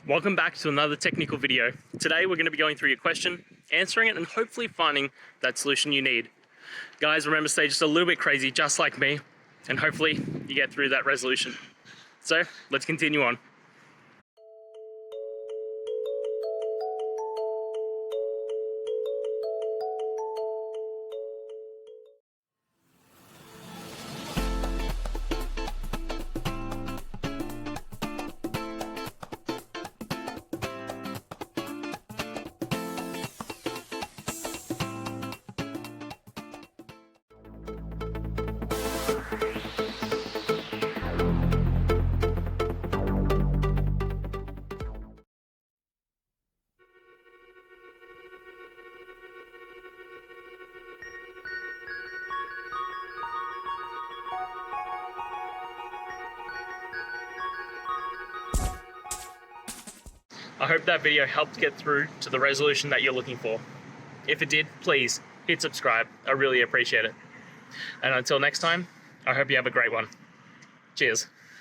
Welcome back to another technical video. Today we're going to be going through your question, answering it, and hopefully finding that solution you need. Guys, remember, stay just a little bit crazy, just like me, and hopefully you get through that resolution. So let's continue on. I hope that video helped get through to the resolution that you're looking for. If it did, please hit subscribe. I really appreciate it. And until next time, I hope you have a great one. Cheers.